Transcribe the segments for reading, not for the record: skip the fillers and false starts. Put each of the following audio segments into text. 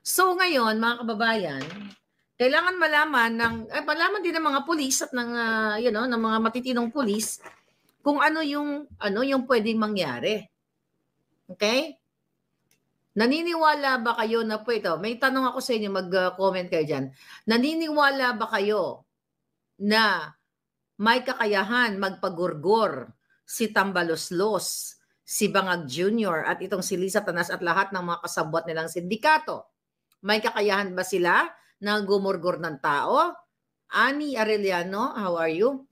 So ngayon, mga kababayan, kailangan malaman malaman din ng mga pulis at ng ng mga matitinong pulis kung yung pwedeng mangyari. Okay? Naniniwala ba kayo na po ito? May tanong ako sa inyo, mag-comment kayo diyan. Naniniwala ba kayo na may kakayahan magpagurgor si Tambaloslos, si Bangag Jr. at itong si Lisa Tanas at lahat ng mga kasabwat nilang sindikato? May kakayahan ba sila na gumurgor ng tao? Ani Arellano, how are you?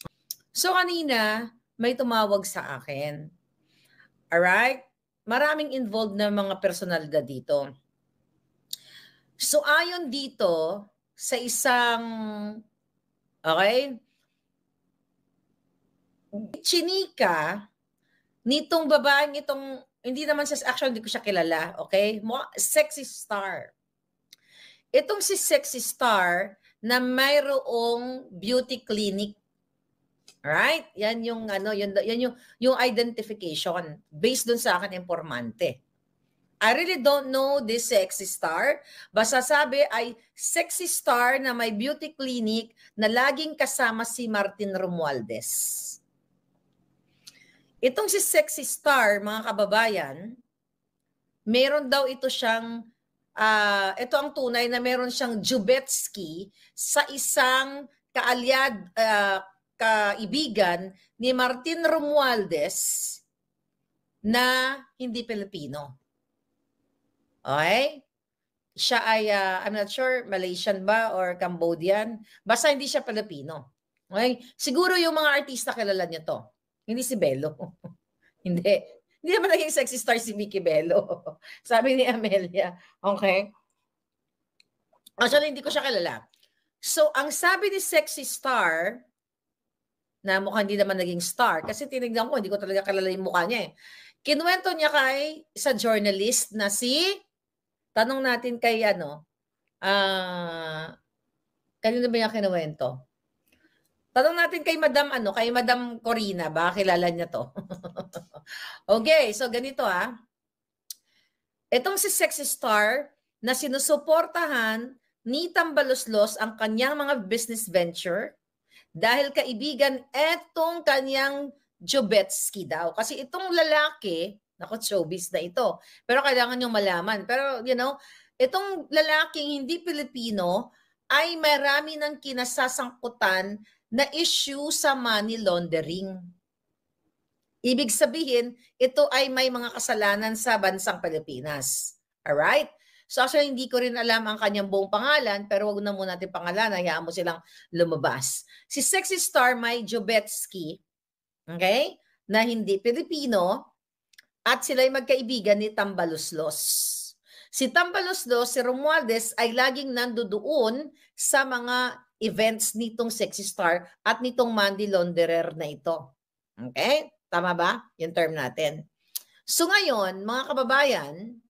So kanina, may tumawag sa akin. Alright? Maraming involved na mga personalidad dito. So ayon dito sa isang, okay, chinika nitong babaeng itong, hindi naman siya, actually hindi ko siya kilala, okay? Sexy star. Itong si Sexy Star na mayroong beauty clinic. Right? Yan yung yung identification based dun sa akin informante. I really don't know this Sexy Star. Basta sabi ay Sexy Star na may beauty clinic na laging kasama si Martin Romualdez. Itong si Sexy Star, mga kababayan, meron daw ito siyang ito ang tunay na meron siyang Jubetsky sa isang kaibigan ni Martin Romualdez na hindi Pilipino. Okay? Siya ay, I'm not sure, Malaysian ba or Cambodian. Basta hindi siya Pilipino. Okay? Siguro yung mga artista kilala niyo to. Hindi si Bello. Hindi. Hindi naman naging sexy star si Mickey Bello. Sabi ni Amelia. Okay? Actually, hindi ko siya kilala. So, ang sabi ni Sexy Star, na mukhang hindi naman naging star, kasi tinignan ko, hindi ko talaga kilala yung mukha niya eh. Kinuwento niya kay sa journalist na tanong natin kay kanino ba yung kinuwento? Tanong natin kay Madam Corina, baka kilala niya to. Okay, so ganito Itong si Sexy Star na sinusuportahan ni Tambaloslos ang kanyang mga business venture dahil kaibigan etong kanyang Jubetsky daw. Kasi itong lalaki, showbiz na ito. Pero kailangan nyo malaman. Pero, itong lalaking hindi Pilipino ay marami ng kinasasangkutan na issue sa money laundering. Ibig sabihin, ito ay may mga kasalanan sa bansang Pilipinas. Alright? So actually, hindi ko rin alam ang kanyang buong pangalan, pero wag na muna natin pangalan, hayaan mo silang lumabas. Si Sexy Star may Jubetsky, okay, na hindi Pilipino, at sila ay magkaibigan ni Tambaloslos. Si Tambaloslos, si Romualdez ay laging nandoon sa mga events nitong Sexy Star at nitong money launderer na ito. Okay? Tama ba? Yung term natin. So ngayon, mga kababayan,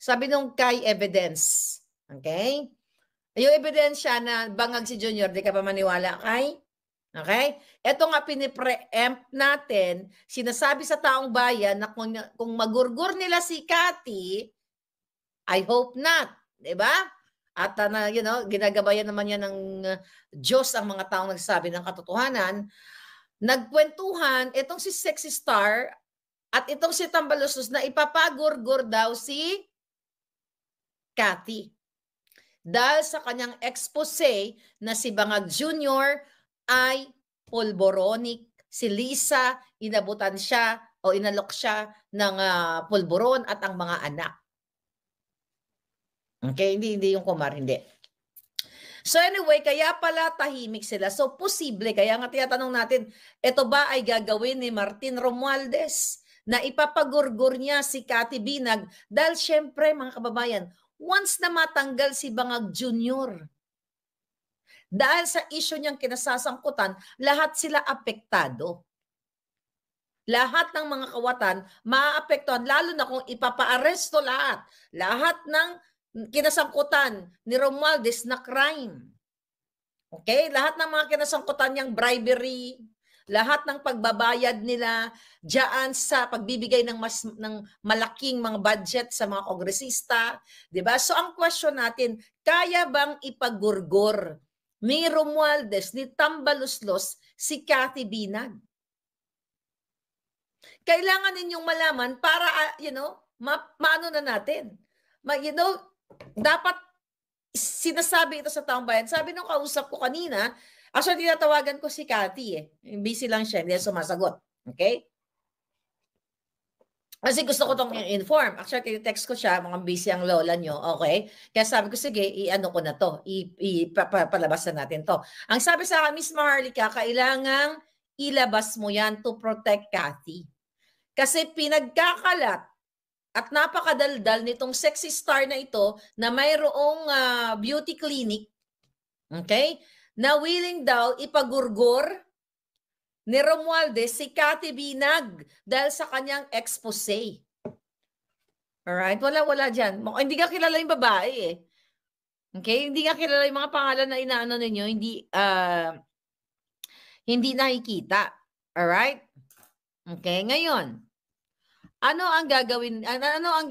sabi nung kay evidence, okay? Yung ebidensya na bangag si Junior, di ka pa maniwala kay? Okay? Ito nga pinipreempt natin, sinasabi sa taong bayan na kung magurgur nila si Cathy, I hope not. Diba? At ginagabayan naman yan ng Diyos ang mga taong nagsasabi ng katotohanan. Nagkwentuhan, itong si Sexy Star at itong si Tambaloslos na ipapagurgur daw si Cathy. Dahil sa kanyang expose na si Bangag Jr. ay pulboronic. Si Lisa, inabutan siya o inalok siya ng pulboron at ang mga anak. Okay, hindi yung kumar, hindi. So anyway, kaya pala tahimik sila. So posible, kaya nga tinatanong natin, ito ba ay gagawin ni Martin Romualdez na ipapagurgur niya si Cathy Binag? Dahil syempre, mga kababayan, once na matanggal si Bangag Jr., dahil sa issue niyang kinasasangkutan, lahat sila apektado. Lahat ng mga kawatan maaapektuhan, lalo na kung ipapa-aresto lahat. Lahat ng kinasangkutan ni Romualdez na crime. Okay? Lahat ng mga kinasangkutan niyang bribery, lahat ng pagbabayad nila diyan sa pagbibigay ng malaking mga budget sa mga kongresista, 'di ba? So ang question natin, kaya bang ipagurgor ni Romualdez, ni Tambaluslos si Cathy Binag? Kailangan ninyong malaman para maano na natin. Dapat sinasabi ito sa taong bayan. Sabi nung kausap ko kanina, actually tinatawagan ko si Cathy Busy lang siya, hindi sumasagot. Okay? Kasi gusto ko itong inform. Actually, text ko siya, mga busy ang lola nyo. Okay? Kaya sabi ko, sige, i-ano ko na to. Ipapalabas na natin to. Ang sabi sa akin, Miss Maharlika, kailangang ilabas mo yan to protect Cathy. Kasi pinagkakalat at napakadaldal nitong sexy star na ito na mayroong beauty clinic, okay, na willing daw ipagurgor ni Romualdez si Cathy Binag dahil sa kanyang expose. Alright? Wala dyan. Hindi ka kilala yung babae eh. Okay? Hindi ka kilala yung mga pangalan na inaano ninyo, hindi nakikita. Alright? Okay? Ngayon, ano ang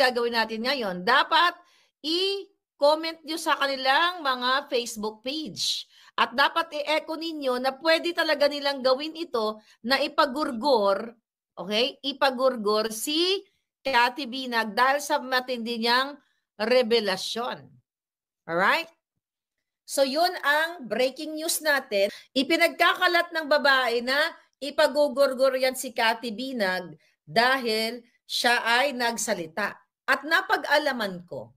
gagawin natin ngayon? Dapat i-comment nyo sa kanilang mga Facebook page. At dapat i-echo ninyo na pwede talaga nilang gawin ito na ipagurgor, okay? Ipagurgor si Cathy Binag dahil sa matindi niyang revelasyon. Alright? So yun ang breaking news natin. Ipinagkakalat ng babae na ipagugurgor yan si Cathy Binag dahil siya ay nagsalita. At napag-alaman ko,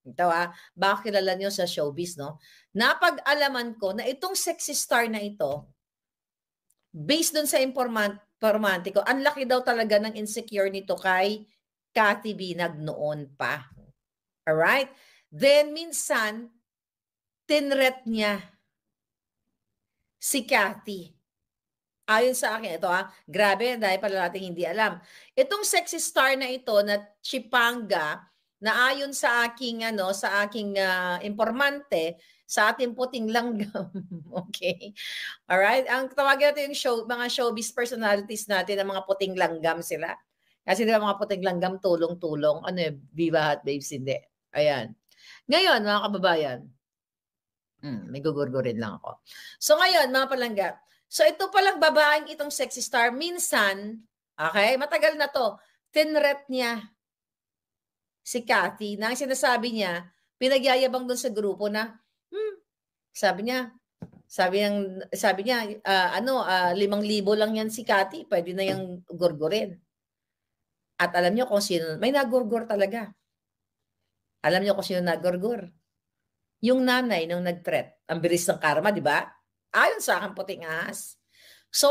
ito baka kilala nyo sa showbiz, no? Napag-alaman ko na itong sexy star na ito, based dun sa informante ko, ang laki daw talaga ng insecure nito kay Cathy Binag noon pa. Alright? Then minsan, tinret niya si Cathy. Ayon sa akin, ito grabe, dahil pala natin hindi alam. Itong sexy star na ito na Chipanga, na ayon sa aking informante, sa ating puting langgam. Okay? Alright? Ang tawagin natin yung mga showbiz personalities natin, ang mga puting langgam sila. Kasi diba mga puting langgam, tulong-tulong. Ano yun? Viva Hot Babes, hindi. Ayan. Ngayon, mga kababayan, may gugurgurin lang ako. So ngayon, mga palangga, so ito palang babaeng itong sexy star, minsan, okay, matagal na to, tinret niya si Cathy na sinasabi niya, pinagyayabang doon sa grupo na, sabi niya, 5,000 lang yan si Cathy, pwede na yung gurgurin. At alam niyo kung sino, may nagurgur talaga. Alam niyo kung sino nagurgur? Yung nanay nung nag-threat. Ang bilis ng karma, di ba? Ayon sa akin, puting ahas. So,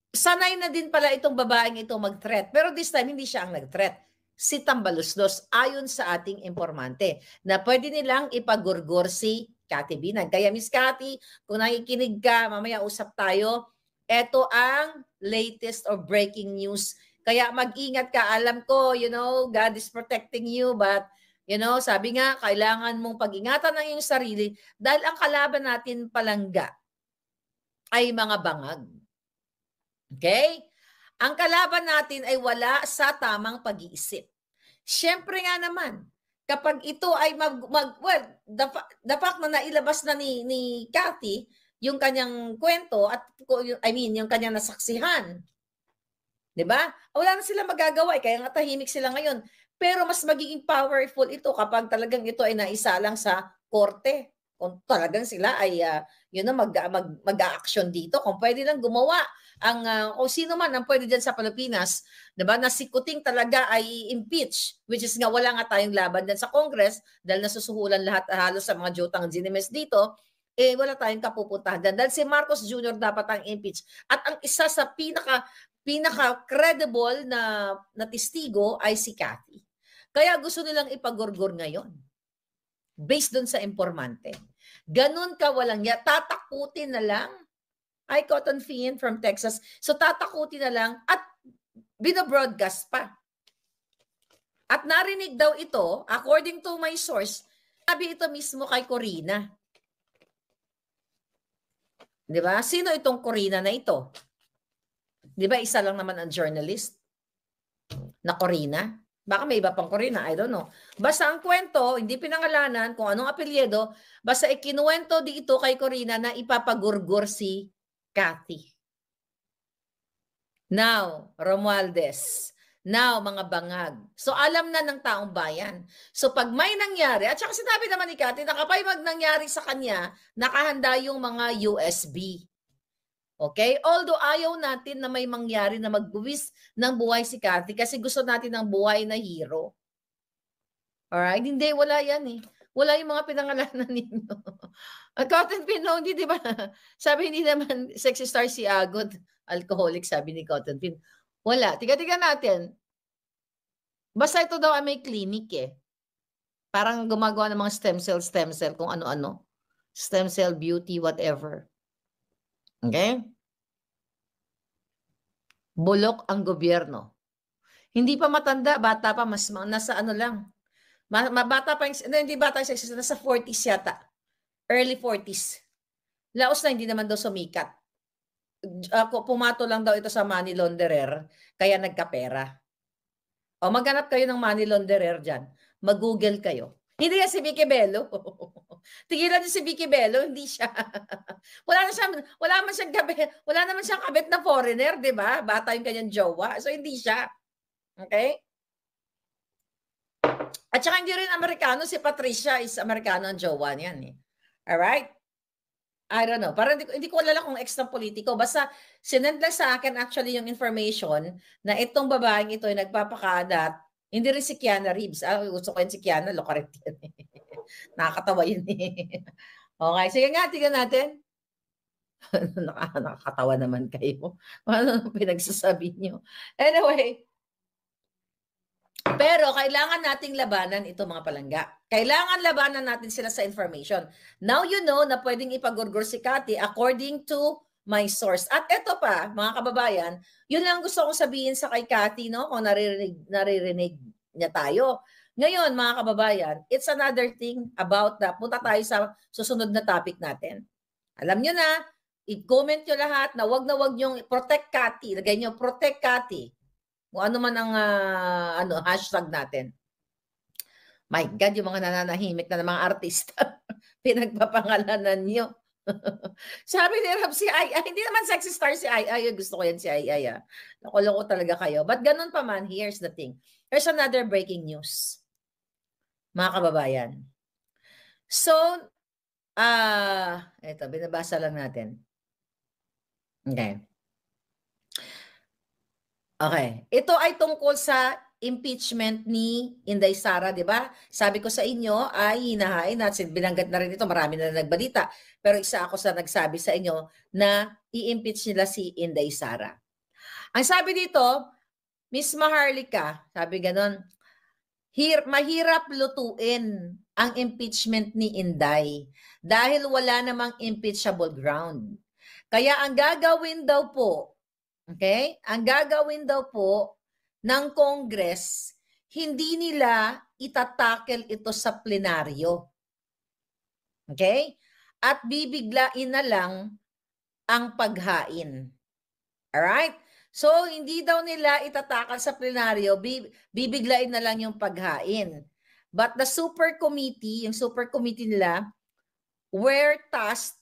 sanay na din pala itong babaeng ito mag-threat. Pero this time, hindi siya ang nag-threat. Si Tambaluslos, ayon sa ating informante, na pwede nilang ipagurgur si Cathy Binag. Kaya Miss Cathy, kung nakikinig ka, mamaya usap tayo, ito ang latest or breaking news. Kaya mag-ingat ka. Alam ko, God is protecting you, but sabi nga, kailangan mong pag-ingatan ng iyong sarili dahil ang kalaban natin palangga ay mga bangag. Okay? Ang kalaban natin ay wala sa tamang pag-iisip. Siyempre nga naman, kapag ito ay the fact na nailabas na ni Cathy yung kanyang kwento at yung kanyang nasaksihan. 'Di ba? Wala na silang magagawa, kaya nga tahimik sila ngayon. Pero mas magiging powerful ito kapag talagang ito ay naisalang sa korte. Kung talagang sila ay mag-a-action dito, kung pwede lang gumawa kung sino man ang pwede dyan sa Pilipinas, 'di ba? Na si Kuting talaga ay impeach, which is nga wala nga tayong laban dyan sa Congress dahil nasusuhulan lahat halos sa mga jutang ginimes dito. Wala tayong kapupuntahan dyan. Dahil si Marcos Jr. dapat ang impeach. At ang isa sa pinaka-credible na testigo ay si Cathy. Kaya gusto nilang ipagurgur ngayon. Based dun sa informante. Ganun ka walang tatakutin na lang. Ay, Cotton Fiend from Texas. So tatakutin na lang at binobroadcast pa. At narinig daw ito, according to my source, sabi ito mismo kay Corina. 'Di ba? Sino itong Corina na ito? Di ba isa lang naman ang journalist na Corina? Baka may iba pang Corina, I don't know. Basta ang kwento, hindi pinangalanan kung anong apelyido, basta ikinuwento dito kay Corina na ipapagurgur si Cathy. Now, Romualdez. Now, mga bangag. So, alam na ng taong bayan. So, pag may nangyari, at saka sinabi naman ni Cathy, nakapay nangyari sa kanya, nakahanda yung mga USB. Okay? Although ayaw natin na may mangyari na magbuwis ng buhay si Cathy kasi gusto natin ng buhay na hero. Alright? Hindi, wala yan eh. Wala yung mga pinangalanan ninyo. Cotton Pin, hindi, di ba? Sabi, hindi naman sexy star si Agod. Alcoholic, sabi ni Cotton Pin. Wala. Tiga-tiga natin. Basta ito daw ay may clinic eh. Parang gumagawa ng mga stem cell, kung ano-ano. Stem cell beauty, whatever. Okay? Bulok ang gobyerno. Hindi pa matanda, bata pa, mas nasa ano lang. Bata pa, hindi bata, nasa 40s yata. Early 40s. Laos na hindi naman daw sumikat. Pumato lang daw ito sa money launderer, kaya nagkapera. O maghanap kayo ng money launderer dyan. Mag-google kayo. Hindi yan si Vicky Bello. Tigilan niyo si Vicky Bello, hindi siya. wala naman siyang kabit na foreigner, 'di ba? Bata yung kanyang jowa. So hindi siya. Okay? At saka hindi rin Amerikano, si Patricia is Amerikano ang jowa niyan eh. All right? I don't know. Parang hindi ko alala kung ex ng politiko. Basta sinend lang sa akin actually yung information na itong babaeng ito ay nagpapakadat. Hindi rin si Keanu Reeves. Gusto ko yun si Keanu. Lokaret yan. Nakakatawa yun eh. Okay. Sige nga, tingnan natin. Nakakatawa naman kayo. Ano pinagsasabi nyo? Anyway. Pero kailangan nating labanan ito mga palangga. Kailangan labanan natin sila sa information. Now you know na pwedeng ipagurgur si Cathy according to my source. At ito pa, mga kababayan, yun lang gusto kong sabihin sa kay Cathy, no? Kung naririnig niya tayo. Ngayon, mga kababayan, it's another thing about that. Punta tayo sa susunod na topic natin. Alam nyo na, i-comment nyo lahat na wag yung protect Cathy. Lagay nyo, protect Cathy. Kung ano man ang hashtag natin. My God, yung mga nananahimik na ng mga artista, pinagpapangalanan nyo. Sabi ni Rob, si Ay, hindi naman sexy star si Ay. Gusto ko yan si Ay. Nakuloko talaga kayo. But ganun pa man, here's the thing. Here's another breaking news. Mga kababayan. So, ito, binabasa lang natin. Okay. Okay. Ito ay tungkol sa impeachment ni Inday Sara, di ba? Sabi ko sa inyo ay hinahain at binanggit na rin ito, marami na nagbalita. Pero isa ako sa nagsabi sa inyo na i-impeach nila si Inday Sara. Ang sabi dito, Miss Maharlika, sabi ganon, mahirap lutuin ang impeachment ni Inday dahil wala namang impeachable ground. Kaya ang gagawin daw po, okay? Ang gagawin daw po ng Congress, hindi nila itatakel ito sa plenaryo. Okay? At bibiglain na lang ang paghain. Alright? So, hindi daw nila itatakal sa plenaryo, bibiglain na lang yung paghain. But the super committee, yung super committee nila, were tasked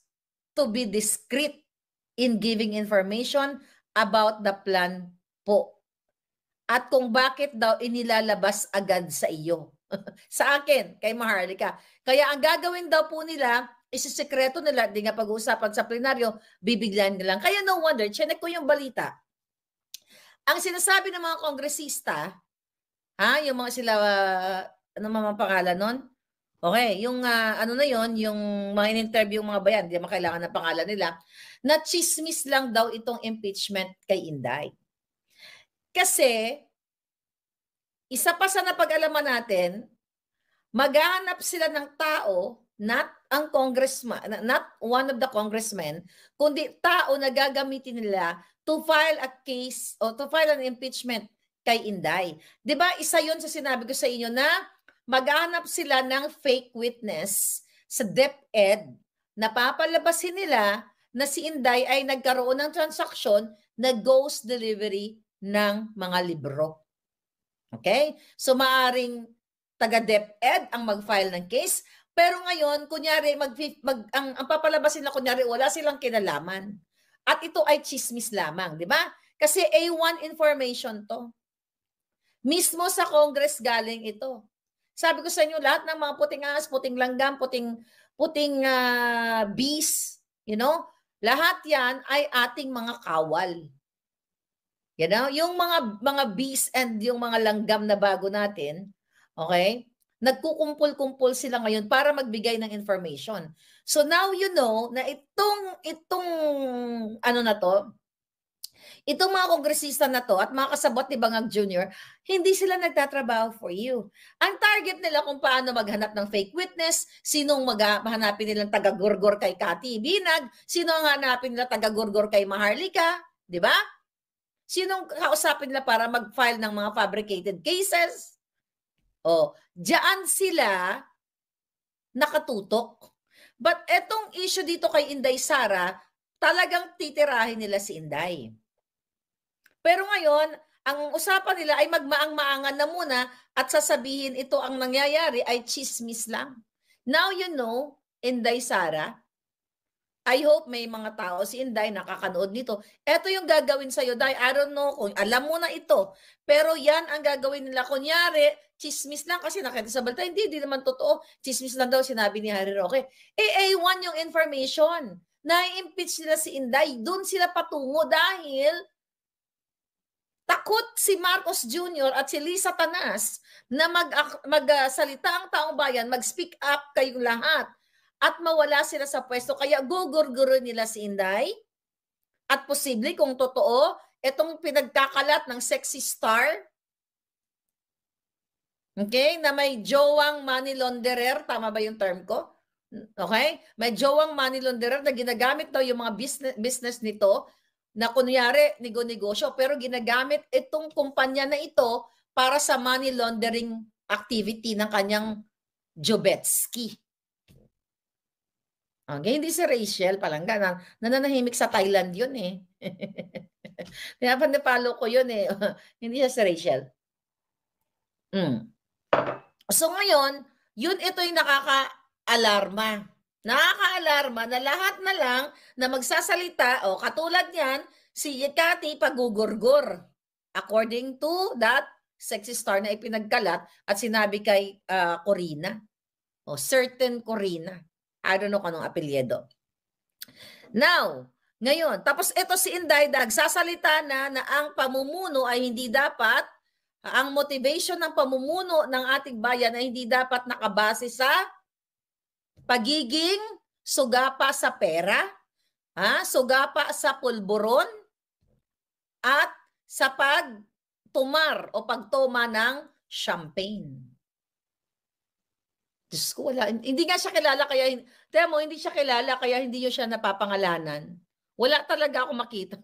to be discreet in giving information about the plan po. At kung bakit daw inilalabas agad sa iyo. Sa akin, kay Maharlika. Kaya ang gagawin daw po nila, isisekreto nila, di nga pag-uusapan sa plenaryo, bibiglan nilang. Kaya no wonder, chinek ko yung balita. Ang sinasabi ng mga kongresista, yung mga sila, ano mga pangalan nun? Okay, yung ano na yon, yung mga in-interview mga bayan, di naman kailangan ng pangalan nila, na chismis lang daw itong impeachment kay Inday. Kasi, isa pa sa napag-alaman natin, maghahanap sila ng tao, not ang congressman, not one of the congressmen, kundi tao na gagamitin nila to file a case o to file an impeachment kay Inday. 'Di ba? Isa 'yon sa sinabi ko sa inyo na maghahanap sila ng fake witness sa DepEd na papalabasin nila na si Inday ay nagkaroon ng transaksyon na ghost delivery ng mga libro. Okay? So maaring taga DepEd ang mag-file ng case, pero ngayon, kunyari, ang papalabasin na kunyari, wala silang kinalaman. At ito ay chismis lamang, di ba? Kasi A1 information to. Mismo sa Congress galing ito. Sabi ko sa inyo, lahat ng mga puting ahas, puting langgam, puting bees, lahat yan ay ating mga kawal. Yung mga bees and yung mga langgam na bago natin, okay? Nagkukumpul-kumpul sila ngayon para magbigay ng information. So now you know na itong ano na to, itong mga kongresista na to at mga kasabot ni Bangag Jr., hindi sila nagtatrabaho for you. Ang target nila kung paano maghanap ng fake witness, sinong mahanapin nilang taga-gurgor kay Cathy Binag, sino ang hanapin nila taga-gurgor kay Maharlika, di ba? Sinong kausapin nila para mag-file ng mga fabricated cases? Diyan sila nakatutok. But etong issue dito kay Inday Sara, talagang titirahin nila si Inday. Pero ngayon, ang usapan nila ay magmaang-maangan na muna at sasabihin ito ang nangyayari ay chismis lang. Now you know, Inday Sara, I hope may mga tao si Inday nakakanood nito. Ito yung gagawin sa'yo, Day. I don't know kung alam mo na ito. Pero yan ang gagawin nila. Kunyari, chismis lang kasi nakita sa balita. Hindi naman totoo. Chismis lang daw sinabi ni Harry Roque. A1 yung information. Na-impeach nila si Inday. Doon sila patungo dahil takot si Marcos Jr. at si Lisa Tanas na magsalita ang taong bayan, mag-speak up kayong lahat. At mawala sila sa pwesto. Kaya gugurguro nila si Inday. At posible kung totoo, itong pinagkakalat ng sexy star, okay, na may jowang money launderer, tama ba yung term ko? Okay? May jowang money launderer na ginagamit daw yung mga business nito na kunyari negosyo, pero ginagamit itong kumpanya na ito para sa money laundering activity ng kanyang Jobetsky. Okay, hindi si Rachel Palangga. Nananahimik sa Thailand yun eh. Napalo ko yun eh. Hindi siya si Rachel. So ngayon, ito yung nakaka-alarma. Nakaka-alarma na lahat na lang na magsasalita, katulad yan, si Cathy pagugurgur. According to that sexy star na ipinagkalat at sinabi kay Corina. Certain Corina. I don't know kung anong apelyido. Now, ngayon, tapos ito si Inday nagsasalita na ang pamumuno ay hindi dapat, ang motivation ng pamumuno ng ating bayan ay hindi dapat nakabase sa pagiging sugapa sa pera, sugapa sa pulburon, at sa pagtumar o pagtoma ng champagne. Diyos ko, wala. Hindi nga siya kilala kaya, temo, hindi siya kilala kaya hindi nyo siya napapangalanan. Wala talaga ako makita.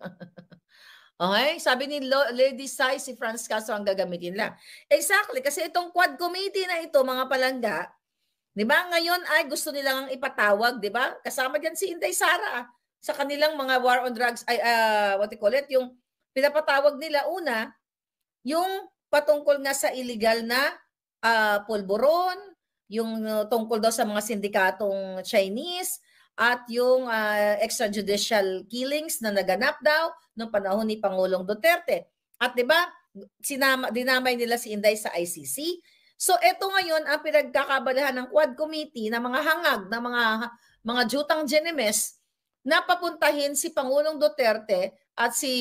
Okay? Sabi ni Lady Sai, si Franz Castro ang gagamitin lang. Exactly, kasi itong quad committee na ito, mga palangga, di ba, ngayon ay gusto nilang ipatawag, di ba? Kasama dyan si Inday Sara sa kanilang mga war on drugs, what you call it, yung pinapatawag nila una, yung patungkol nga sa illegal na pulburon, yung tungkol daw sa mga sindikatong Chinese, at yung extrajudicial killings na naganap daw noong panahon ni Pangulong Duterte. At 'di ba, dinamay nila si Inday sa ICC. So ito ngayon ang pinagkakabalahan ng Quad Committee na mga hangag na mga jutang Genemes na papuntahin si Pangulong Duterte at si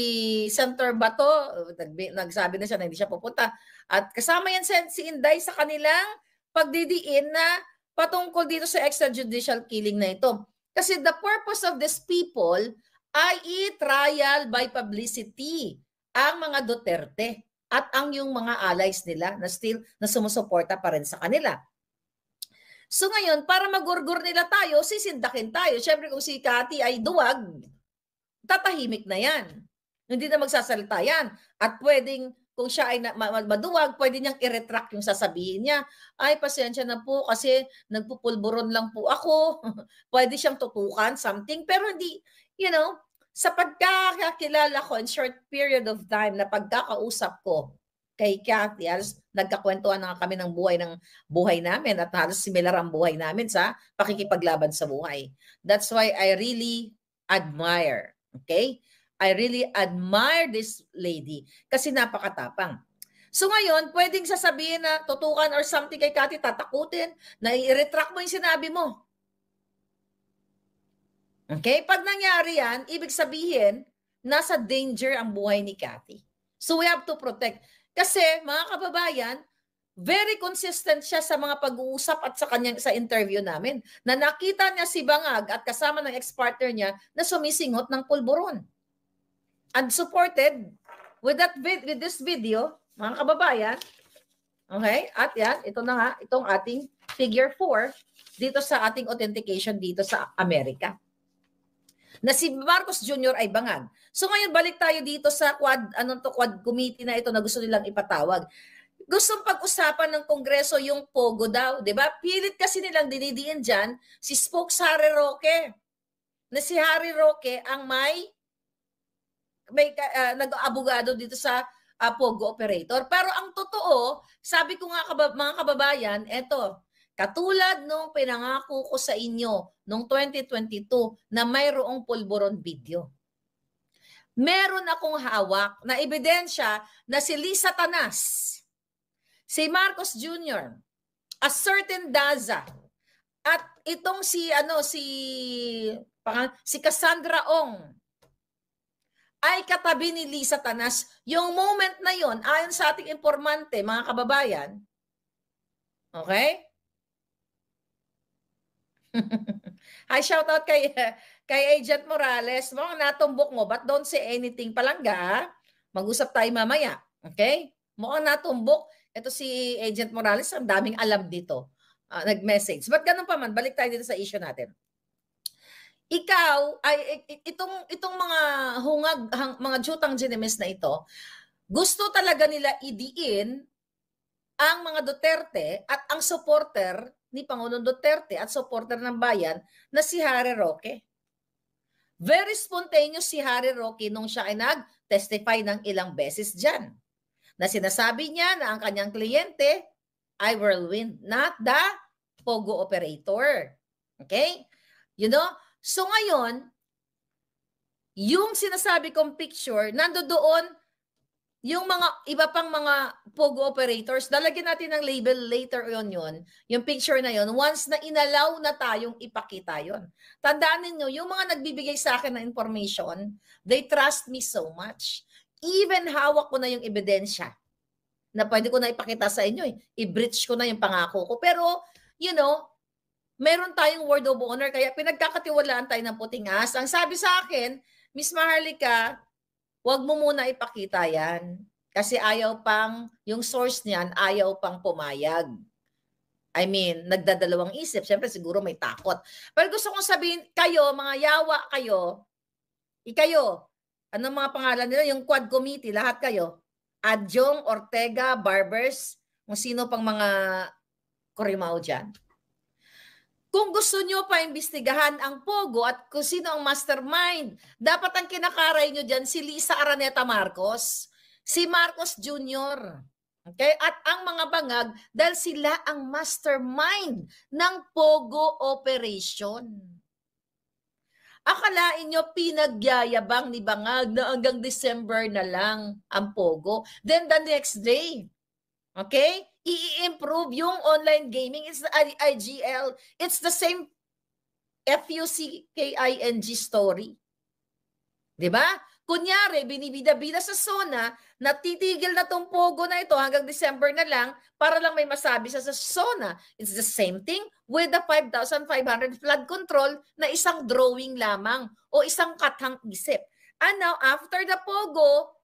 Senator Bato, nagsabi na siya na hindi siya pupunta. At kasama yan si Inday sa kanilang pagdidiin na patungkol dito sa extrajudicial killing na ito. Kasi the purpose of these people ay i-trial by publicity ang mga Duterte at ang yung mga allies nila na still na sumusuporta pa rin sa kanila. So ngayon, para magurgur nila tayo, sisindakin tayo. Siyempre kung si Cathy ay duwag, tatahimik na yan. Hindi na magsasalita yan. At pwedeng, kung siya ay maduwag, pwede niyang i-retract yung sasabihin niya. Ay, pasensya na po kasi nagpupulburon lang po ako. Pwede siyang tutukan, something. Pero hindi, sa pagkakakilala ko in short period of time na pagkakausap ko kay Cathy, halos nagkakwentuhan na kami ng buhay namin at halos similar ang buhay namin sa pakikipaglaban sa buhay. That's why I really admire, okay? I really admire this lady kasi napakatapang. So ngayon, pwedeng sasabihin na tutukan or something kay Cathy, tatakutin, na i-retract mo yung sinabi mo. Okay? Pag nangyari yan, ibig sabihin, nasa danger ang buhay ni Cathy. So we have to protect. Kasi mga kababayan, very consistent siya sa mga pag-uusap at sa interview namin na nakita niya si Bangag at kasama ng ex-partner niya na sumisinghot ng pulburon. And supported with this video, mga kababayan, okay? At yan, ito na nga, itong ating figure 4 dito sa ating authentication dito sa Amerika. Na si Marcos Jr. ay bangag. So ngayon balik tayo dito sa quad committee na ito na gusto nilang ipatawag. Gustong pag-usapan ng Kongreso yung POGO daw, 'di ba? Pilit kasi nilang dinidiin diyan si Spokes Harry Roque. Na si Harry Roque ang may nag-abogado dito sa POGO operator. Pero ang totoo, sabi ko nga mga kababayan, eto, katulad nung pinangako ko sa inyo noong 2022 na mayroong pulburon video. Meron akong hawak na ebidensya na si Lisa Tanas, si Marcos Jr., a certain Daza, at itong si Cassandra Ong ay katabi ni Lisa Tanas. Yung moment na yon, ayon sa ating informante, mga kababayan, okay? Hi, shout out kay Agent Morales. Mukhang natumbok mo, but don't say anything palangga. Mag-usap tayo mamaya. Okay? Mukhang natumbok. Ito si Agent Morales, ang daming alam dito. Nag-message. But ganun pa man, balik tayo dito sa issue natin. Ikaw, itong mga mga jutang ginemes na ito, gusto talaga nila idiin ang mga Duterte at ang supporter ni Pangulong Duterte at supporter ng bayan na si Harry Roque. Very spontaneous si Harry Roque nung siya ay nag-testify ng ilang beses dyan. Na sinasabi niya na ang kanyang kliyente ay Whirlwind, not the POGO operator. Okay? You know? So ngayon, yung sinasabi kong picture, nandoon yung mga iba pang mga POGO operators, lalagyan natin ng label later on yun, yung picture na yun, once na inalaw na tayong ipakita yun. Tandaan ninyo, yung mga nagbibigay sa akin ng information, they trust me so much. Even hawak ko na yung ebidensya na pwede ko na ipakita sa inyo. I-breach ko na yung pangako ko. Pero, you know, meron tayong word of honor, kaya pinagkakatiwalaan tayo ng puting as. Ang sabi sa akin, Miss Maharlika, huwag mo muna ipakita yan. Kasi ayaw pang, yung source niyan, ayaw pang pumayag. I mean, nagdadalawang isip. Siyempre, siguro may takot. Pero gusto kong sabihin, kayo, mga yawa kayo, anong mga pangalan nila? Yung quad committee, lahat kayo. Adjong, Ortega, Barbers, kung sino pang mga Corimao dyan. Kung gusto nyo pa imbestigahan ang POGO at kung sino ang mastermind, dapat ang kinakaray nyo dyan si Lisa Araneta Marcos, si Marcos Jr., okay? At ang mga bangag dahil sila ang mastermind ng POGO operation. Akalain nyo pinagyayabang ni Bangag na hanggang December na lang ang POGO. Then the next day, okay? I-improve yung online gaming. It's the IGL. It's the same FUCKING story. Diba? Kunyari, binibida-bida sa SONA, natitigil na tong POGO na ito hanggang December na lang para lang may masabi sa SONA. It's the same thing with the 5,500 flood control na isang drawing lamang o isang kathang isip. And now, after the POGO,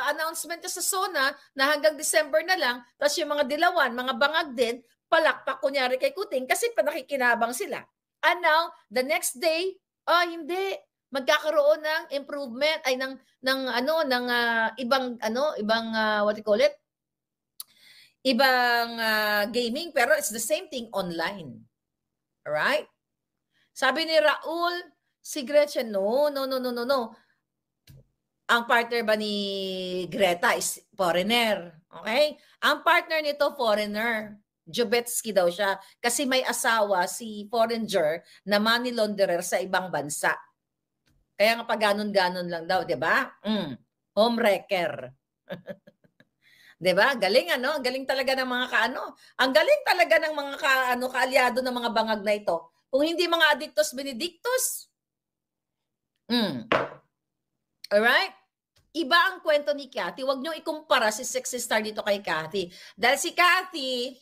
announcement sa SONA na hanggang December na lang, tapos yung mga dilawan, mga bangag din, palakpak kunyari kay Kuting kasi nakikinabang sila. And now, the next day, hindi, magkakaroon ng improvement ay ng ibang what do you call it? Ibang gaming, pero it's the same thing online. Alright? Sabi ni Raul, si Gretchen, no. Ang partner ba ni Greta is foreigner. Okay? Ang partner nito, foreigner. Jubetsky daw siya. Kasi may asawa si foreigner na money launderer sa ibang bansa. Kaya nga pa ganon-ganon lang daw, di ba? Homewrecker. Di ba? Galing ano? Galing talaga ng mga kaano. Ang galing talaga ng mga kaalyado ng mga bangag na ito. Kung hindi mga addictus benedictus. Alright? Iba ang kwento ni Cathy. Huwag niyo ikumpara si sexy star dito kay Cathy. Dahil si Cathy,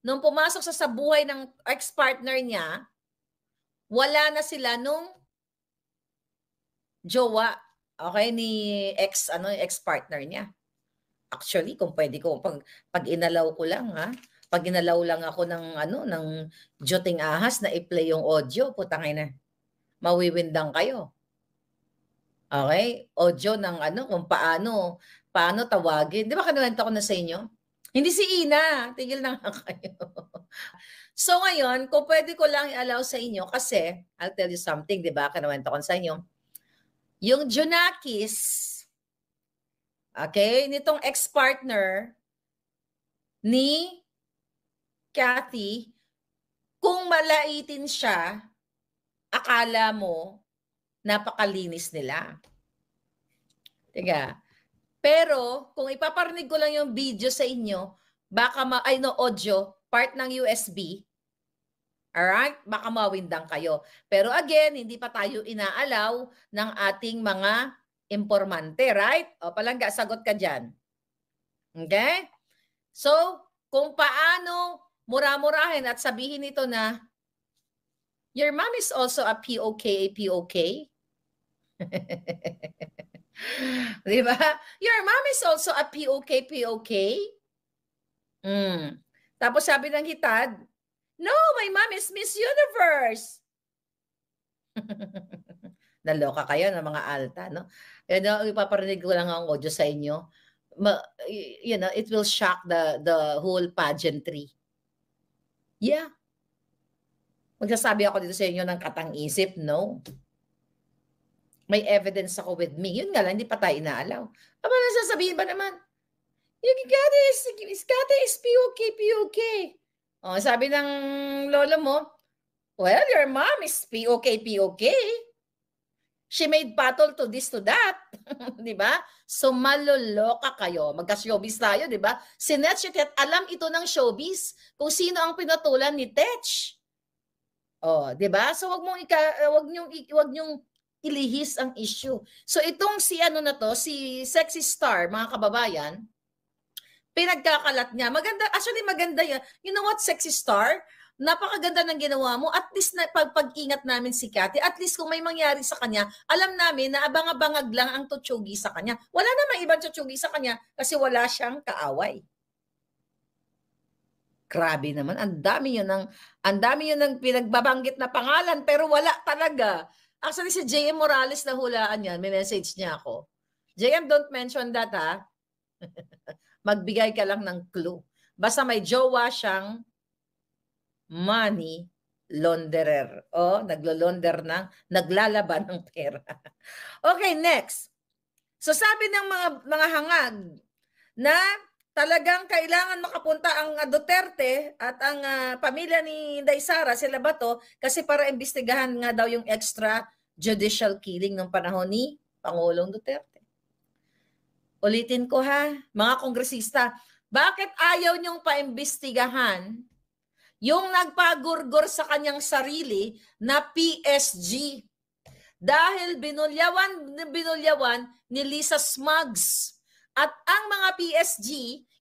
nung pumasok sa buhay ng ex-partner niya, wala na sila nung jowa, okay, ni ex-partner niya. Actually, kung pwede ko, pag inalaw ko lang, ha? Pag inalaw lang ako ng Joting Ahas na i-play yung audio, putangay na. Mawiwindang kayo. Okay? Audio ng kung paano tawagin. Di ba kinuwento ko na sa inyo? Hindi si Ina. Tigil na nga kayo. So ngayon, kung pwede ko lang i-allow sa inyo, kasi, I'll tell you something, di ba? Kinuwento ko sa inyo. Yung Junakis, okay, nitong ex-partner ni Cathy, kung malaitin siya, akala mo, napakalinis nila. Tiga. Pero, kung ipaparinig ko lang yung video sa inyo, baka audio, part ng USB, alright? Baka mawindang kayo. Pero again, hindi pa tayo inaalaw ng ating mga informante, right? O palangga, sagot ka dyan. Okay? So, kung paano mura-murahin at sabihin ito na, your mom is also a POK. Di ba? Your mom is also a POK. Tapos sabi ng hitad, no, my mom is Miss Universe. Naloka kayo ng mga alta, no? Ipaparinig ko lang ang audio sa inyo. It will shock the whole pageantry. Yeah. Magsasabi ako dito sa inyo ng katang-isip, no? May evidence ako with me. Yun nga lang, hindi pa tayo inaalaw. Aba, nasasabihin ba naman? Yung Kate is POK. O, sabi ng lolo mo, well, your mom is POK. She made battle to this, to that. Di ba? So, maloloka kayo. Magka-showbiz tayo, di ba? Si Netch, alam ito ng showbiz kung sino ang pinatulan ni Tetch. O, di ba? So, wag niyong ilihis ang issue. So itong si si Sexy Star, mga kababayan, pinagkakalat niya. Maganda yan. You know what, Sexy Star? Napakaganda ng ginawa mo. At least na pag-ingat namin si Cathy. At least kung may mangyari sa kanya, alam namin na abang-abangag lang ang tutsugi sa kanya. Wala namang ibang tutsugi sa kanya kasi wala siyang kaaway. Grabe naman. Ang dami yun ng pinagbabanggit na pangalan pero wala talaga. Actually, si JM Morales na hulaan yan. May message niya ako. JM, don't mention that, ha? Magbigay ka lang ng clue. Basta may jowa siyang money launderer. O, naglalaban ng pera. Okay, next. So, sabi ng mga hangad na talagang kailangan makapunta ang Duterte at ang pamilya ni Inday Sara, sila ba to? Kasi para imbestigahan nga daw yung extrajudicial killing ng panahon ni Pangulong Duterte. Ulitin ko ha, mga kongresista, bakit ayaw niyong paimbestigahan yung nagpagurgor sa kanyang sarili na PSG? Dahil binulyawan ni Lisa Smugs. At ang mga PSG,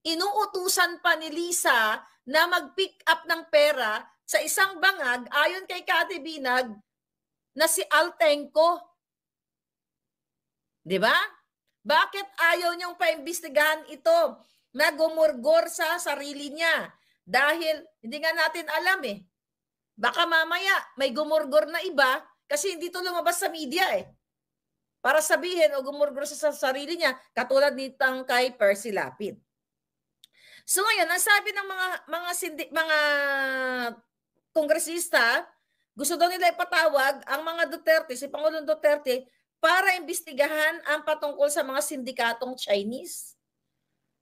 inuutusan pa ni Lisa na mag-pick up ng pera sa isang bangag ayon kay Cathy Binag na si Altenco. Di ba? Bakit ayaw niyong paimbestigahan ito na gumurgor sa sarili niya? Dahil hindi nga natin alam eh. Baka mamaya may gumurgor na iba kasi hindi ito lumabas sa media eh. Para sabihin o gumurgor sa sarili niya, katulad nitang kay Percy Lapid. So ngayon, ang sabi ng mga kongresista, gusto daw nila ipatawag ang mga Duterte, si Pangulong Duterte, para imbestigahan ang patungkol sa mga sindikatong Chinese.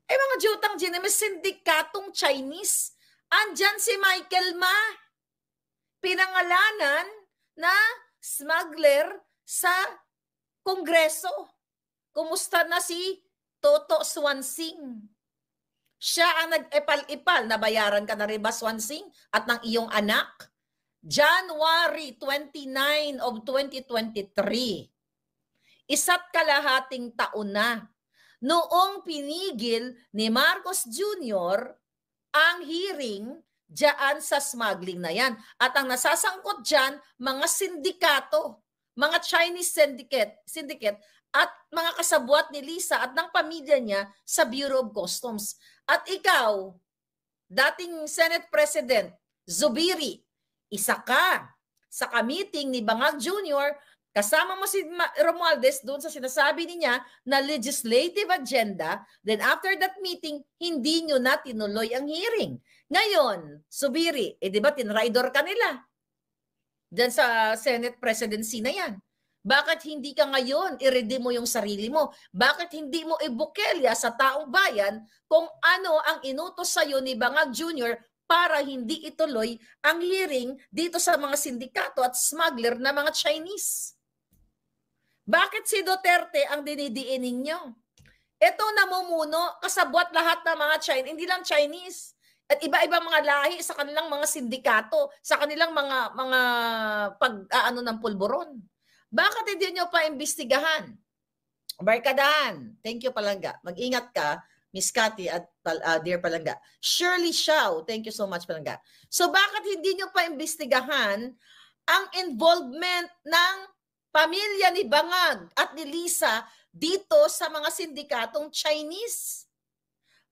Eh mga jutang may sindikatong Chinese. Andyan si Michael Ma, pinangalanan na smuggler sa Kongreso. Kumusta na si Toto Swansing? Siya ang nag-epal-ipal. Nabayaran ka na rin ba, Swansing? At ng iyong anak? January 29 of 2023. Isa't kalahating taon na noong pinigil ni Marcos Jr. ang hearing diyan sa smuggling na yan. At ang nasasangkot diyan, mga sindikato, mga Chinese syndicate at mga kasabwat ni Lisa at ng pamilya niya sa Bureau of Customs. At ikaw, dating Senate President Zubiri, isa ka sa ka-meeting ni Bangag Jr., kasama mo si Romualdez doon sa sinasabi niya na legislative agenda, then after that meeting, hindi nyo na tinuloy ang hearing. Ngayon, Zubiri, di ba tinraidor ka nila dyan sa Senate presidency na yan? Bakit hindi ka ngayon i-redeem mo yung sarili mo? Bakit hindi mo ibukelya sa taong bayan kung ano ang inutos sa'yo ni Bangag Jr. para hindi ituloy ang hearing dito sa mga sindikato at smuggler na mga Chinese? Bakit si Duterte ang dinidiin ninyo? Ito namumuno, kasabwat lahat ng mga Chinese, hindi lang Chinese, at iba-ibang mga lahi sa kanilang mga sindikato, sa kanilang mga pag-aano ng pulburon. Bakit hindi nyo pa imbestigahan? Barkadahan. Thank you, Palangga. Mag-ingat ka, Miss Cathy at Dear Palangga. Shirley Xiao. Thank you so much, Palangga. So bakit hindi nyo pa imbestigahan ang involvement ng pamilya ni Bangag at ni Lisa dito sa mga sindikatong Chinese?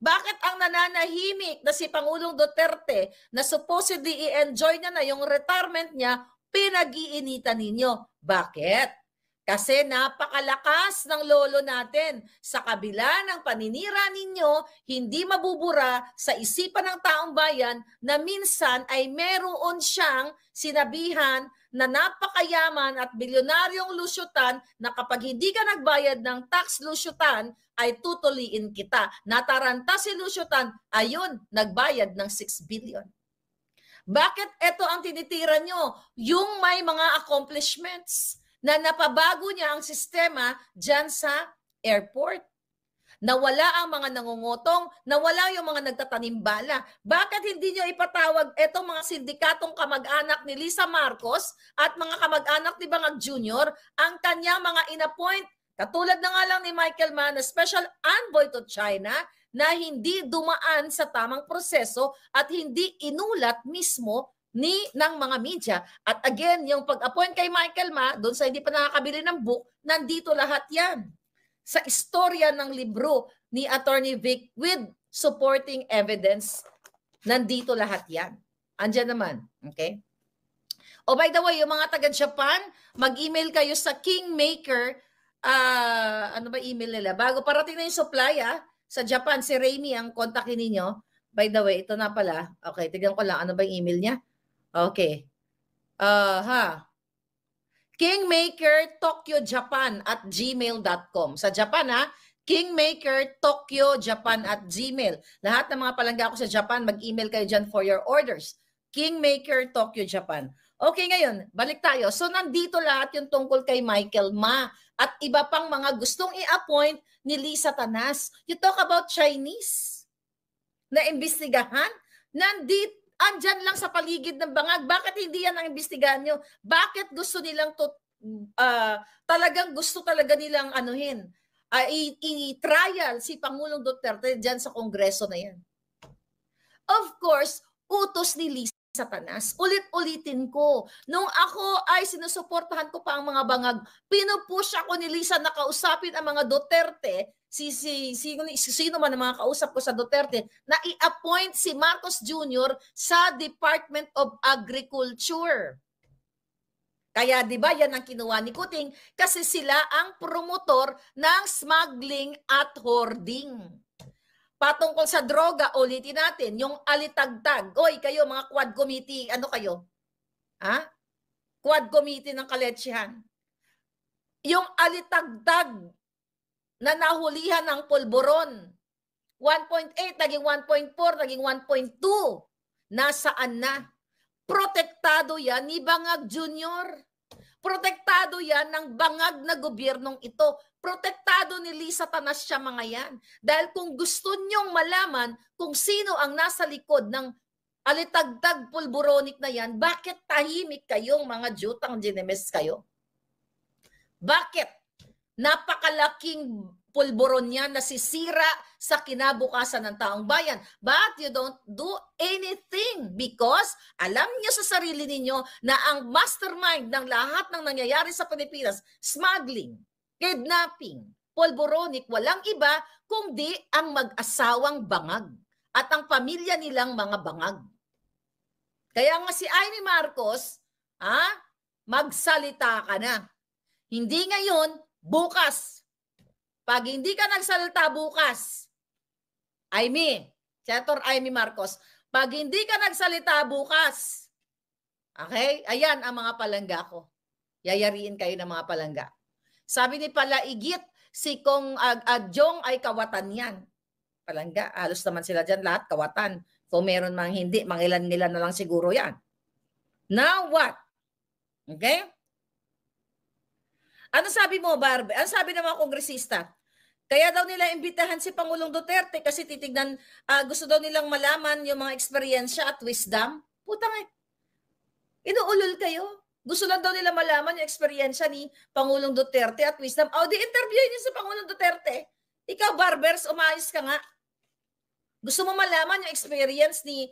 Bakit ang nananahimik na si Pangulong Duterte na supposedly i-enjoy niya na yung retirement niya, pinag-iinitan ninyo? Bakit? Kasi napakalakas ng lolo natin. Sa kabila ng paninira ninyo, hindi mabubura sa isipan ng taong bayan na minsan ay meron siyang sinabihan na napakayaman at bilyonaryong lusyutan na kapag hindi ka nagbayad ng tax lusyutan, ay tutuliin kita. Nataranta si lusyutan, ayun, nagbayad ng 6 billion. Bakit ito ang tinitira nyo? Yung may mga accomplishments na napabago niya ang sistema dyan sa airport. Nawala ang mga nangungutong, nawala yung mga nagtatanim bala. Bakit hindi nyo ipatawag itong mga sindikatong kamag-anak ni Lisa Marcos at mga kamag-anak ni Bangag Jr. ang kanyang mga inappoint? Katulad na nga lang ni Michael Mann, special envoy to China, na hindi dumaan sa tamang proseso at hindi inulat mismo ng mga media. At again, yung pag-appoint kay Michael Ma, doon sa hindi pa nakakabili ng book, nandito lahat yan. Sa istorya ng libro ni Attorney Vic with supporting evidence, nandito lahat yan. Andyan naman. Okay? Oh, by the way, yung mga taga-Japan, mag-email kayo sa Kingmaker. Ano ba email nila? Bago parating na yung supply, sa Japan, si Raimi ang kontakin ninyo. By the way, ito na pala. Okay, tignan ko lang. Ano ba yung email niya? Okay. Kingmaker Tokyo Japan at gmail.com. Sa Japan, Kingmaker Tokyo Japan at gmail. Lahat ng mga palangga ko sa Japan, mag-email kayo dyan for your orders. Kingmaker Tokyo Japan. Okay, ngayon, balik tayo. So, nandito lahat yung tungkol kay Michael Ma at iba pang mga gustong i-appoint ni Lisa Tanas. You talk about Chinese na imbestigahan? Nandito, andyan lang sa paligid ng Bangag. Bakit hindi yan ang imbestigahan nyo? Bakit gusto nilang talagang gusto talaga nilang anuhin? I-trial si Pangulong Duterte dyan sa Kongreso na yan. Of course, utos ni Lisa Tanas. Ulit-ulitin ko. Nung ako ay sinusuportahan ko pa ang mga Bangag, pinupush ako ni Lisa na kausapin ang mga Duterte, sino man ang mga kausap ko sa Duterte, na i-appoint si Marcos Jr. sa Department of Agriculture. Kaya di ba yan ang kinuha ni Kuting kasi sila ang promotor ng smuggling at hoarding. Patungkol sa droga, ulitin natin, yung alitagtag. Oy, kayo mga quad committee, ano kayo? Quad committee ng Kaletsehan. Yung alitagtag na nahulihan ng pulburon, 1.8, naging 1.4, naging 1.2. Nasaan na? Protektado yan ni Bangag Jr. Protektado yan ng bangag na gobyernong ito. Protektado ni Lisa Tanascia mga yan. Dahil kung gusto nyong malaman kung sino ang nasa likod ng alitagtag pulburonik na yan, bakit tahimik kayong mga jutang ginemes kayo? Bakit? Napakalaking pulburon niya nasisira sa kinabukasan ng taong bayan. But you don't do anything because alam niyo sa sarili ninyo na ang mastermind ng lahat ng nangyayari sa Pilipinas, smuggling, kidnapping, pulburonik, walang iba kundi ang mag-asawang bangag at ang pamilya nilang mga bangag. Kaya nga si Amy Marcos, magsalita ka na. Hindi ngayon, bukas. Pag hindi ka nagsalita bukas, Senator Amy Marcos, pag hindi ka nagsalita bukas, okay, ayan ang mga palangga ko. Yayariin kayo ng mga palangga. Sabi ni Palaigit, si Kong Adjong ay kawatan yan. Palangga, halos naman sila dyan lahat kawatan. Kung meron mang hindi, mangilan-ngilan na lang siguro yan. Now what? Okay? Ano sabi mo, Barbie? Ano sabi ng mga kongresista? Kaya daw nila imbitahan si Pangulong Duterte kasi titignan, gusto daw nilang malaman yung mga eksperyensya at wisdom. Putang inuulol kayo. Gusto lang daw nila malaman yung eksperyensya ni Pangulong Duterte at wisdom. O, di-interview niyo si Pangulong Duterte. Ikaw, Barbers, umayos ka nga. Gusto mo malaman yung experience ni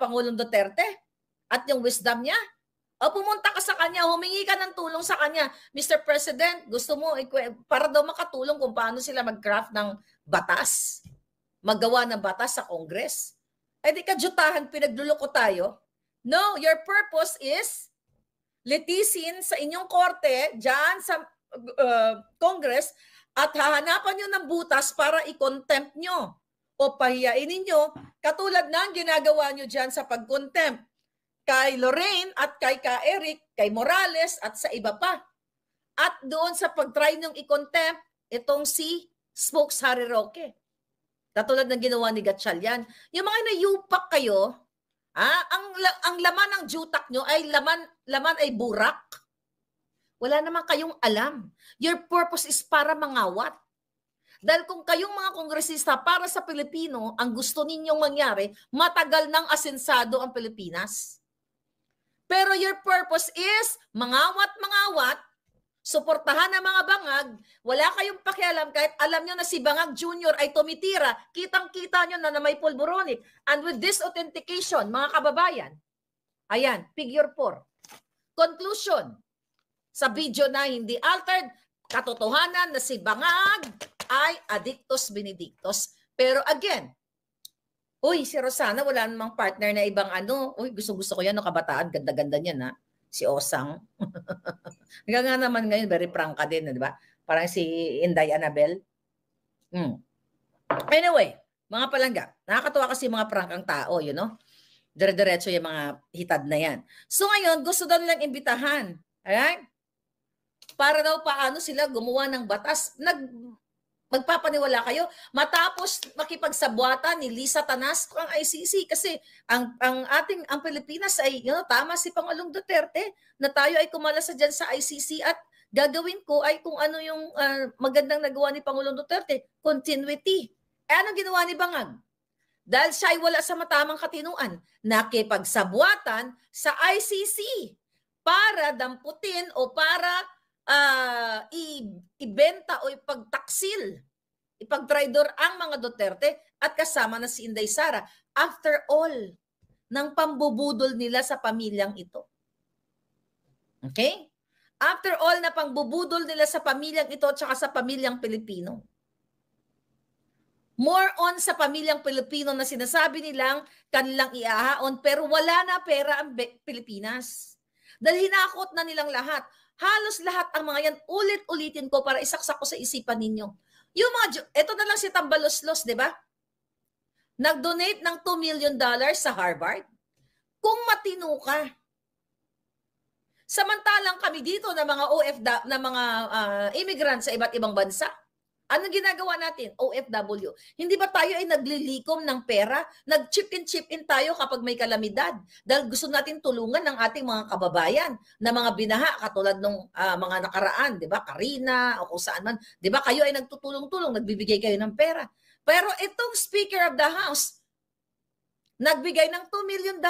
Pangulong Duterte at yung wisdom niya? O pumunta ka sa kanya, humingi ka ng tulong sa kanya. Mr. President, gusto mo, para daw makatulong kung paano sila mag-craft ng batas, maggawa ng batas sa Congress. Eh di kadyutahan, pinagluloko tayo. No, your purpose is litisin sa inyong korte, dyan sa Congress, at hahanapan nyo ng butas para i-contempt nyo o pahiyain ninyo, katulad ng ginagawa nyo dyan sa pag-contempt kay Lorraine at kay Eric, kay Morales at sa iba pa. At doon sa pag-try niyong i-contempt, itong si Spokes Harry Roque. Katulad ng ginawa ni Gatchalian. Yung mga nayupak kayo, ang laman ng jutak nyo ay laman ay burak. Wala naman kayong alam. Your purpose is para mangawat. Dahil kung kayong mga kongresista para sa Pilipino, ang gusto ninyong mangyari, matagal nang asensado ang Pilipinas. Pero your purpose is mangawat, suportahan ang mga bangag, wala kayong pakialam kahit alam nyo na si Bangag Jr. ay tumitira, kitang-kita nyo na may pulburonik. And with this authentication, mga kababayan, ayan, figure 4. Conclusion, sa video na hindi altered, katotohanan na si Bangag ay addictus benedictus. Pero again, uy, si Rosana, wala namang partner na ibang Uy, gusto-gusto ko yan, no, kabataan, ganda-ganda niyan, ha? Si Osang. Hanggang nga naman ngayon, very prangka din, di ba? Parang si Inday Annabel. Anyway, mga palangga, nakakatuwa kasi mga prangkang tao, you know? Dire-diretso yung mga hitad na yan. So ngayon, gusto daw nilang imbitahan. Alright? Para daw paano sila gumawa ng batas. Magpapaniwala kayo matapos makipagsabwatan ni Lisa Tanasco ang ICC kasi ang Pilipinas ay tama si Pangulong Duterte na tayo ay kumalasa diyan sa ICC at gagawin ko ay kung ano yung magandang nagawa ni Pangulong Duterte, continuity. Ano ginawa ni Bangag? Dahil siya ay wala sa matamang katinuan, nakipagsabwatan sa ICC para damputin o para ibenta o ipagtaksil, ipagtraidor ang mga Duterte at kasama na si Inday Sara. After all, ng pambubudol nila sa pamilyang ito. Okay? After all na pangbubudol nila sa pamilyang ito at saka sa pamilyang Pilipino. More on sa pamilyang Pilipino na sinasabi nilang kanilang iahaon pero wala na pera ang Pilipinas. Dahil hinakot na nilang lahat. Halos lahat ang mga yan, ulit-ulitin ko para isaksak ko sa isipan ninyo. Yung mga, ito na lang si Tambaloslos, di ba? Nag-donate ng $2 million sa Harvard. Kung matino ka, Samantalang kami dito na mga na mga immigrant sa iba't ibang bansa, anong ginagawa natin? OFW. Hindi ba tayo ay naglilikom ng pera? Nag-chip in tayo kapag may kalamidad. Dahil gusto natin tulungan ng ating mga kababayan na mga binaha katulad ng mga nakaraan, di ba? Karina o kung saan man. Di ba kayo ay nagtutulong-tulong, nagbibigay kayo ng pera. Pero itong Speaker of the House, nagbigay ng $2 million.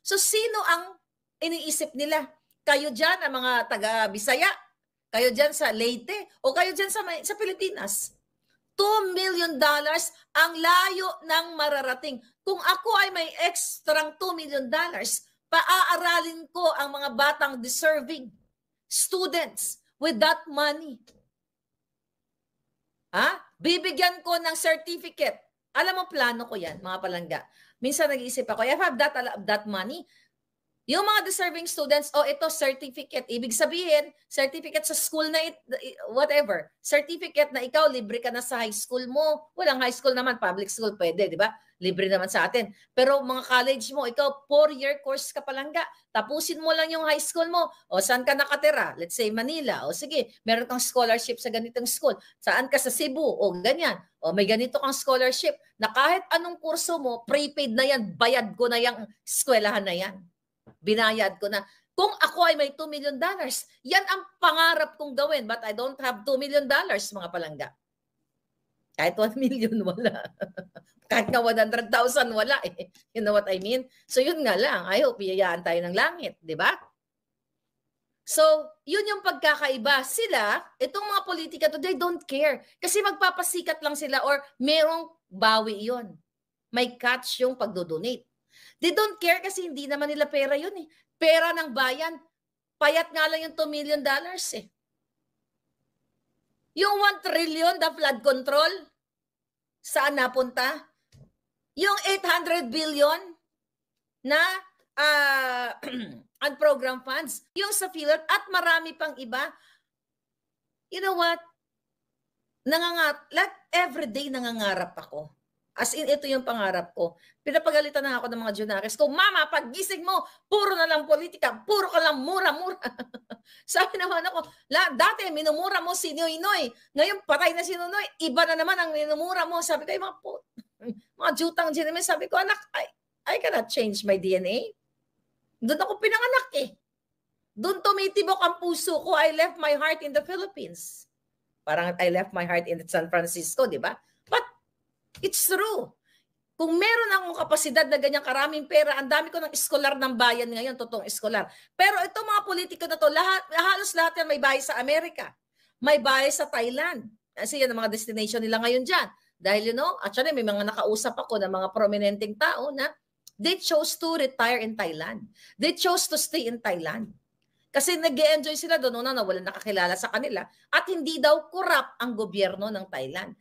So sino ang iniisip nila? Kayo dyan, ang mga taga-Bisaya, kayo dyan sa Leyte, o kayo dyan sa Pilipinas. $2 million ang layo ng mararating. Kung ako ay may extrang $2 million, paaaralin ko ang mga batang deserving students with that money. Bibigyan ko ng certificate. Alam mo, plano ko yan, mga palangga. Minsan nag-iisip ako, if I have that money, yung mga deserving students, ito certificate. Ibig sabihin, certificate sa school na whatever. Certificate na ikaw, libre ka na sa high school mo. Walang high school naman, public school pwede, di ba? Libre naman sa atin. Pero mga college mo, ikaw 4-year course ka palangga. Tapusin mo lang yung high school mo. O saan ka nakatira? Let's say Manila. O sige, meron kang scholarship sa ganitong school. Saan ka sa Cebu? O ganyan. O may ganito kang scholarship na kahit anong kurso mo, prepaid na yan, bayad ko na yung eskwelahan na yan. Binayad ko na. Kung ako ay may $2 million, yan ang pangarap kong gawin. But I don't have $2 million, mga palangga. Kahit 1 million, wala. Kahit nga 100,000, wala eh. You know what I mean? So yun nga lang. I hope iyayaan tayo ng langit. Di ba? So, yun yung pagkakaiba. Sila, itong mga politika to, they don't care. Kasi magpapasikat lang sila or merong bawi yun. May catch yung pagdodonate. They don't care kasi hindi naman nila pera yun eh. Pera ng bayan. Payat nga lang yung $2 million eh. Yung 1 trillion na flood control, saan napunta? Yung 800 billion na unprogrammed funds, yung sa PhilHealth at marami pang iba. You know what? Everyday nangangarap ako. As in, ito yung pangarap ko. Pinapagalitan na ako ng mga Junakis ko, Mama, paggising mo, puro na lang politika, puro ka lang mura-mura. Sabi naman ako, dati minumura mo si Noynoy, ngayon patay na si Noynoy, iba na naman ang minumura mo. Sabi ko, mga jutang gentlemen, sabi ko, anak, I cannot change my DNA. Doon ako pinanganak eh. Doon tumitibok ang puso ko. I left my heart in the Philippines. Parang I left my heart in San Francisco, di ba? But it's true. Kung meron akong kapasidad na ganyan karaming pera, ang dami ko ng eskolar ng bayan ngayon, totoong eskolar. Pero itong mga politiko na to, halos lahat yan may bahay sa Amerika. May bahay sa Thailand. Kasi yan ang mga destination nila ngayon dyan. Dahil actually may mga nakausap ako ng mga prominenteng tao na they chose to retire in Thailand. They chose to stay in Thailand. Kasi nag-e-enjoy sila doon na walang nakakilala sa kanila at hindi daw corrupt ang gobyerno ng Thailand.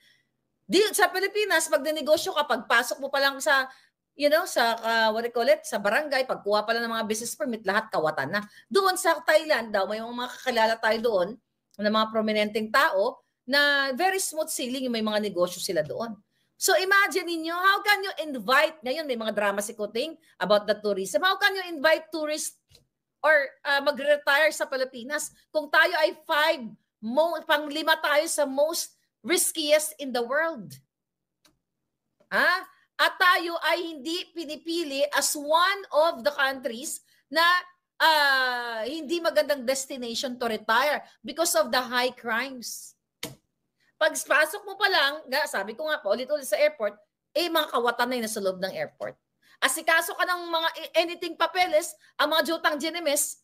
Sa Pilipinas, pag dinegosyo ka, pagpasok mo pa lang sa, what do you call it, sa barangay, pagkuha pa lang ng mga business permit, lahat kawatan na. Doon sa Thailand daw, may mga kakilala tayo doon, ng mga prominenteng tao, na very smooth sailing yung may mga negosyo sila doon. So imagine niyo, how can you invite, ngayon may mga drama si Kuting about the tourism, how can you invite tourists or mag-retire sa Pilipinas kung tayo ay 5 tayo sa most riskiest in the world. At tayo ay hindi pinipili as one of the countries na hindi magandang destination to retire because of the high crimes. Pagpasok mo pa lang, sabi ko nga pa, ulit-ulit sa airport, mga kawatan na yun sa loob ng airport. Asikaso ka ng mga anything papeles, ang mga jutang ginemes,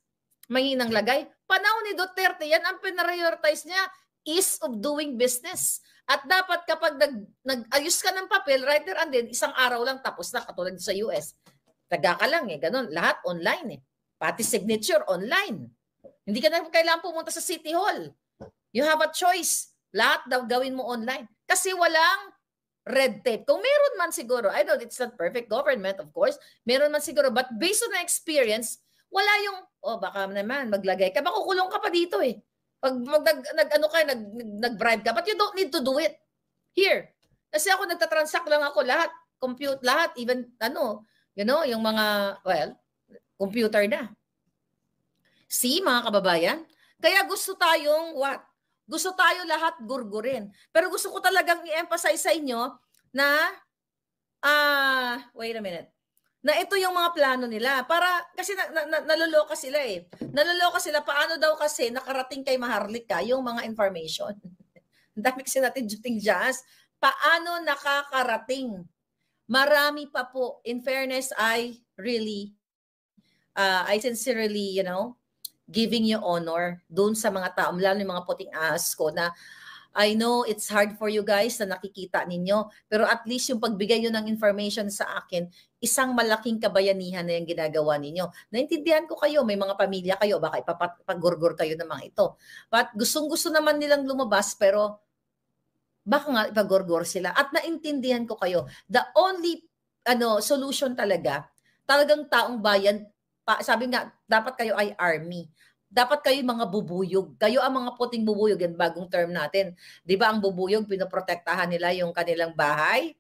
mahinang lagay. Panahon ni Duterte, yan ang pinarioritize niya, ease of doing business. At dapat kapag nag-ayos ka ng papel, right there and then, isang araw lang tapos na, katulad sa US. Taga ka lang ganun. Lahat online Pati signature online. Hindi ka na kailangan pumunta sa City Hall. You have a choice. Lahat daw gawin mo online. Kasi walang red tape. Kung meron man siguro, I know it's not perfect government, of course. Meron man siguro, but based on the experience, wala yung, baka naman, maglagay ka. Makukulong ka pa dito Pag nag-bribe ka, but you don't need to do it. Here. Kasi ako nagtatransact lang ako lahat. Compute lahat, even yung mga, computer na. See, mga kababayan? Kaya gusto tayong what? Gusto tayo lahat gurgurin. Pero gusto ko talagang i-emphasize sa inyo na, wait a minute, na ito yung mga plano nila. Para, kasi naloloka sila eh. Naloloka sila, paano daw kasi nakarating kay Maharlika yung mga information. Ang dami kasi natin juting jazz. Paano nakakarating? Marami pa po. In fairness, I sincerely, giving you honor doon sa mga tao, lalo yung mga puting ahas ko na I know it's hard for you guys na nakikita ninyo, pero at least yung pagbigay nyo ng information sa akin, isang malaking kabayanihan na yung ginagawa ninyo. Naintindihan ko kayo, may mga pamilya kayo, baka ipapagurgur kayo ng mga ito. But gustong-gusto naman nilang lumabas, pero baka nga ipagurgur sila. At naintindihan ko kayo. The only solution talagang taong bayan, sabi nga, dapat kayo ay army. Dapat kayo mga bubuyog. Kayo ang mga puting bubuyog. Yan bagong term natin. Di ba ang bubuyog, pinoprotektahan nila yung kanilang bahay?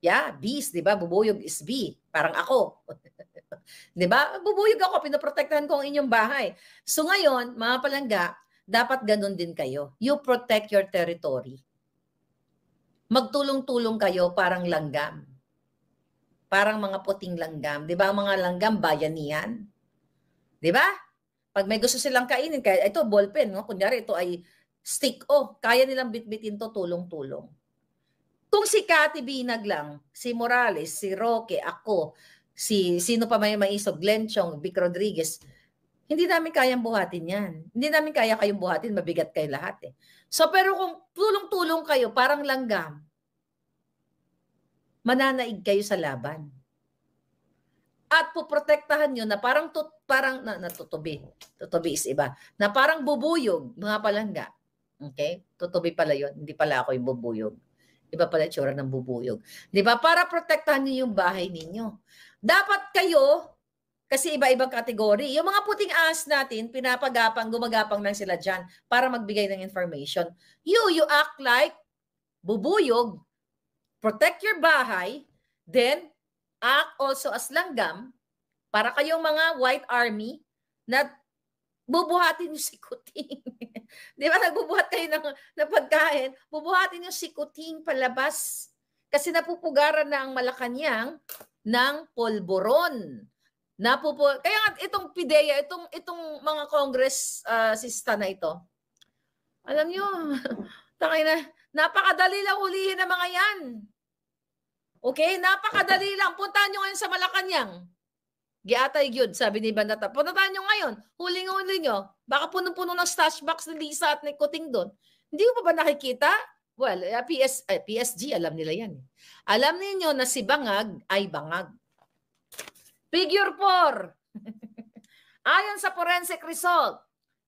Yeah, bees, di ba? Bubuyog is bee. Parang ako. Di ba? Bubuyog ako, pinoprotektahan ko ang inyong bahay. So ngayon, mga palangga, dapat ganun din kayo. You protect your territory. Magtulong-tulong kayo parang langgam. Parang mga puting langgam. Di ba? Mga langgam, bayanihan. Di ba? Pag may gusto silang kainin, kaya ito, ballpen, no? Kunyari, ito ay stick. Kaya nilang bitbitin to, tulong-tulong. Kung si Cathy Binag lang, si Morales, si Roque, ako, sino pa may maisog, Glenn Chong, Vic Rodriguez, hindi namin kayang buhatin yan. Hindi namin kaya kayong buhatin, mabigat kayo lahat eh. So, pero kung tulong-tulong kayo, parang langgam, mananaig kayo sa laban. At puprotektahan nyo na parang natutubi. Tutubi is iba. Na parang bubuyog, mga palangga. Okay? Tutubi pala yun. Hindi pala ako yung bubuyog. Iba pala itsura ng bubuyog. Di ba? Para protektahan nyo yung bahay ninyo. Dapat kayo, kasi iba-ibang kategory. Yung mga puting ahas natin, pinapagapang, gumagapang lang sila dyan para magbigay ng information. You act like bubuyog, protect your bahay, then act also as langgam para kayong mga white army na bubuhatin yung sikuting. Di ba? Nagbubuhat kayo ng pagkain, bubuhatin yung sikuting palabas. Kasi napupugaran na ang Malacanang ng polboron. Kaya nga itong PIDEA, itong mga Congress sista na ito, alam nyo, napakadali lang hulihin ng mga yan. Okay? Napakadali lang. Puntahan nyo ngayon sa Malacanang. Giatay yun, sabi ni Bandata. Puntahan nyo ngayon. Huling-huli nyo. Baka punong-puno ng stash box ni Lisa at ni Kuting doon. Hindi mo pa ba nakikita? Well, PSG, alam nila yan. Alam niyo na si Bangag ay bangag. Figure 4. Ayon sa forensic result,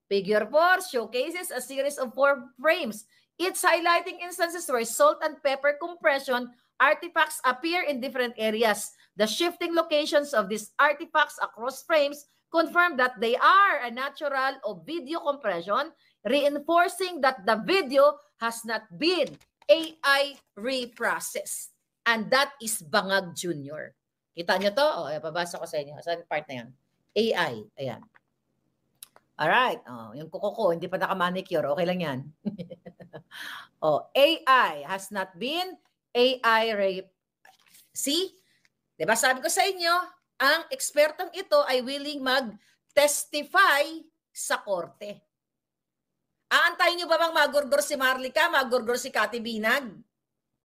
Figure 4 showcases a series of 4 frames. It's highlighting instances where salt and pepper compression artifacts appear in different areas. The shifting locations of these artifacts across frames confirm that they are a natural of video compression, reinforcing that the video has not been AI reprocessed. And that is Bangag Jr. Kita nyo to? Pabasa ko sa inyo. Saan part na yan? AI. Ayan. Alright. Yung kuko ko, hindi pa naka-manicure. Okay lang yan. AI has not been AI rape. See? Diba sabi ko sa inyo, ang ekspertong ito ay willing mag-testify sa korte. Aantayin nyo ba bang magurgur si Marlica, magurgur si Cathy Binag?